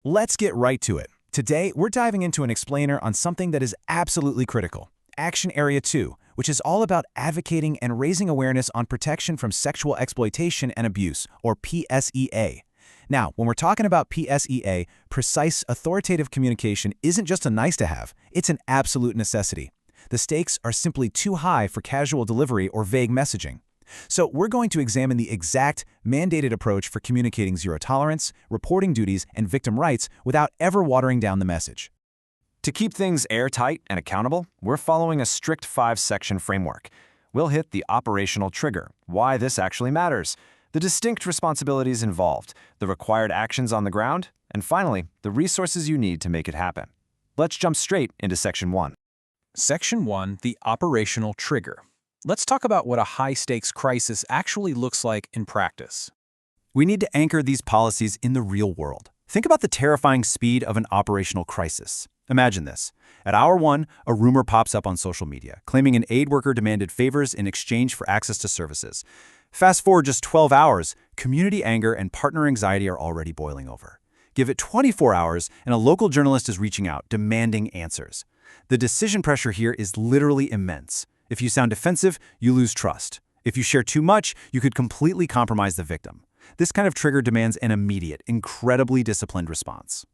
Let's get right to it. Today, we're diving into an explainer on something that is absolutely critical, Action Area 2, which is all about advocating and raising awareness on protection from sexual exploitation and abuse, or PSEA. Now, when we're talking about PSEA, precise authoritative communication isn't just a nice-to-have, it's an absolute necessity. The stakes are simply too high for casual delivery or vague messaging. So we're going to examine the exact, mandated approach for communicating zero tolerance, reporting duties, and victim rights without ever watering down the message. To keep things airtight and accountable, we're following a strict 5-section framework. We'll hit the operational trigger, why this actually matters, the distinct responsibilities involved, the required actions on the ground, and finally, the resources you need to make it happen. Let's jump straight into Section 1. Section 1, the operational trigger. Let's talk about what a high-stakes crisis actually looks like in practice. We need to anchor these policies in the real world. Think about the terrifying speed of an operational crisis. Imagine this. At hour 1, a rumor pops up on social media, claiming an aid worker demanded favors in exchange for access to services. Fast forward just 12 hours, community anger and partner anxiety are already boiling over. Give it 24 hours, and a local journalist is reaching out, demanding answers. The decision pressure here is literally immense. If you sound defensive, you lose trust. If you share too much, you could completely compromise the victim. This kind of trigger demands an immediate, incredibly disciplined response.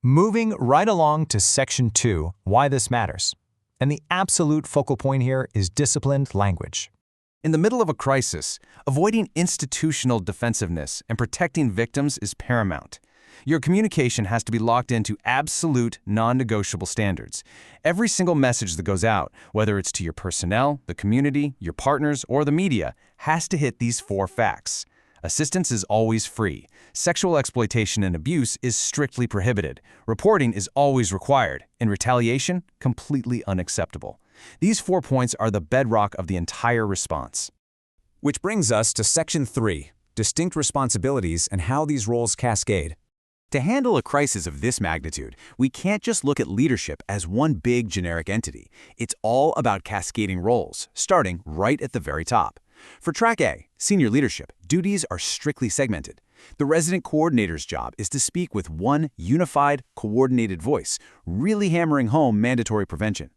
Moving right along to Section 2, why this matters. And the absolute focal point here is disciplined language. In the middle of a crisis, avoiding institutional defensiveness and protecting victims is paramount. Your communication has to be locked into absolute, non-negotiable standards. Every single message that goes out, whether it's to your personnel, the community, your partners, or the media, has to hit these 4 facts. Assistance is always free. Sexual exploitation and abuse is strictly prohibited. Reporting is always required. And retaliation, completely unacceptable. These 4 points are the bedrock of the entire response. Which brings us to Section 3, distinct responsibilities and how these roles cascade. To handle a crisis of this magnitude, we can't just look at leadership as one big generic entity. It's all about cascading roles, starting right at the very top. For Track A, senior leadership, duties are strictly segmented. The resident coordinator's job is to speak with one unified, coordinated voice, really hammering home mandatory prevention.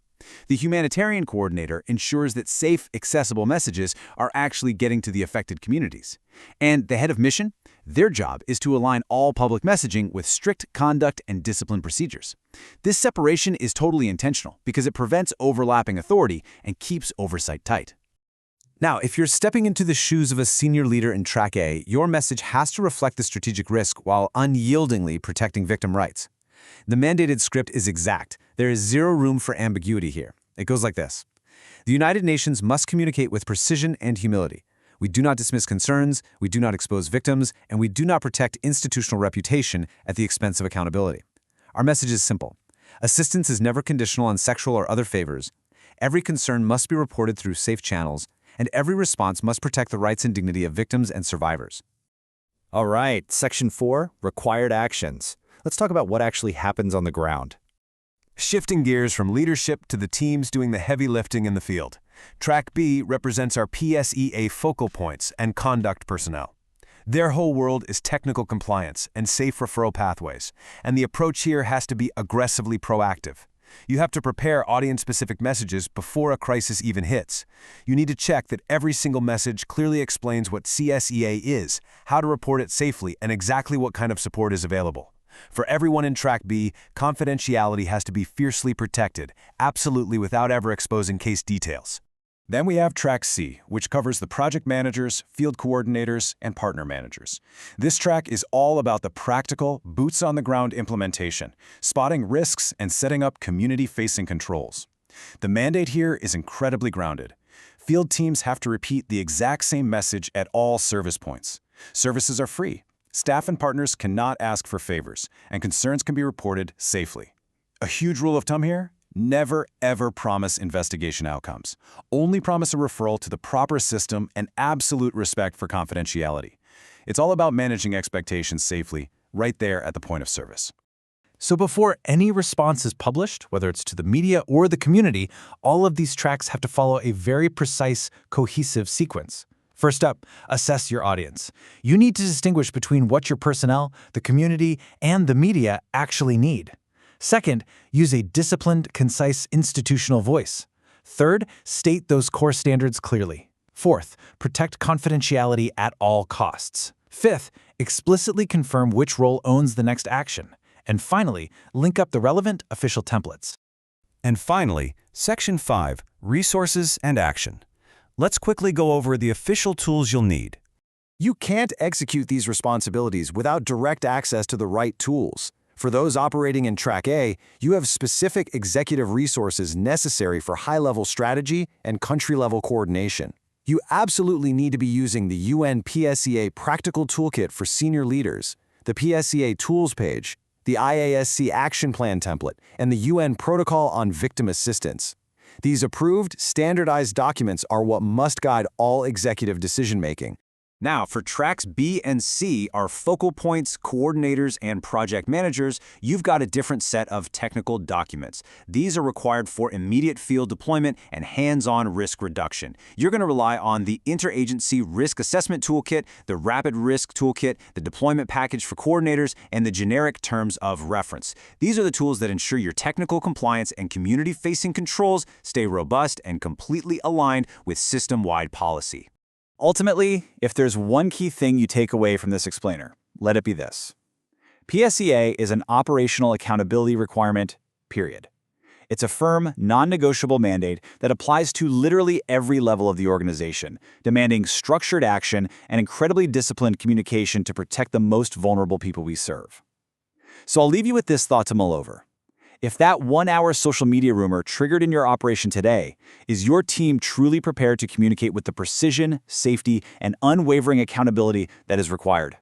The humanitarian coordinator ensures that safe, accessible messages are actually getting to the affected communities. And the head of mission? Their job is to align all public messaging with strict conduct and discipline procedures. This separation is totally intentional because it prevents overlapping authority and keeps oversight tight. Now, if you're stepping into the shoes of a senior leader in Track A, your message has to reflect the strategic risk while unyieldingly protecting victim rights. The mandated script is exact. There is zero room for ambiguity here. It goes like this. The United Nations must communicate with precision and humility. We do not dismiss concerns, we do not expose victims, and we do not protect institutional reputation at the expense of accountability. Our message is simple. Assistance is never conditional on sexual or other favors. Every concern must be reported through safe channels, and every response must protect the rights and dignity of victims and survivors. All right, Section 4, required actions. Let's talk about what actually happens on the ground. Shifting gears from leadership to the teams doing the heavy lifting in the field. Track B represents our PSEA focal points and conduct personnel. Their whole world is technical compliance and safe referral pathways, and the approach here has to be aggressively proactive. You have to prepare audience-specific messages before a crisis even hits. You need to check that every single message clearly explains what CSEA is, how to report it safely, and exactly what kind of support is available. For everyone in Track B, confidentiality has to be fiercely protected, absolutely without ever exposing case details. Then we have Track C, which covers the project managers, field coordinators, and partner managers. This track is all about the practical, boots-on-the-ground implementation, spotting risks and setting up community-facing controls. The mandate here is incredibly grounded. Field teams have to repeat the exact same message at all service points. Services are free. Staff and partners cannot ask for favors, and concerns can be reported safely. A huge rule of thumb here? Never, ever promise investigation outcomes. Only promise a referral to the proper system and absolute respect for confidentiality. It's all about managing expectations safely, right there at the point of service. So before any response is published, whether it's to the media or the community, all of these tracks have to follow a very precise, cohesive sequence. First up, assess your audience. You need to distinguish between what your personnel, the community, and the media actually need. Second, use a disciplined, concise institutional voice. Third, state those core standards clearly. Fourth, protect confidentiality at all costs. Fifth, explicitly confirm which role owns the next action. And finally, link up the relevant official templates. And finally, Section 5, Resources and Action. Let's quickly go over the official tools you'll need. You can't execute these responsibilities without direct access to the right tools. For those operating in Track A, you have specific executive resources necessary for high-level strategy and country-level coordination. You absolutely need to be using the UN PSEA Practical Toolkit for senior leaders, the PSEA Tools page, the IASC Action Plan template, and the UN Protocol on Victim Assistance. These approved, standardized documents are what must guide all executive decision-making. Now, for Tracks B and C, our focal points, coordinators, and project managers, you've got a different set of technical documents. These are required for immediate field deployment and hands-on risk reduction. You're going to rely on the Interagency Risk Assessment Toolkit, the Rapid Risk Toolkit, the Deployment Package for Coordinators, and the Generic Terms of Reference. These are the tools that ensure your technical compliance and community-facing controls stay robust and completely aligned with system-wide policy. Ultimately, if there's one key thing you take away from this explainer, let it be this. PSEA is an operational accountability requirement, period. It's a firm, non-negotiable mandate that applies to literally every level of the organization, demanding structured action and incredibly disciplined communication to protect the most vulnerable people we serve. So I'll leave you with this thought to mull over. If that 1-hour social media rumor triggered in your operation today, is your team truly prepared to communicate with the precision, safety, and unwavering accountability that is required?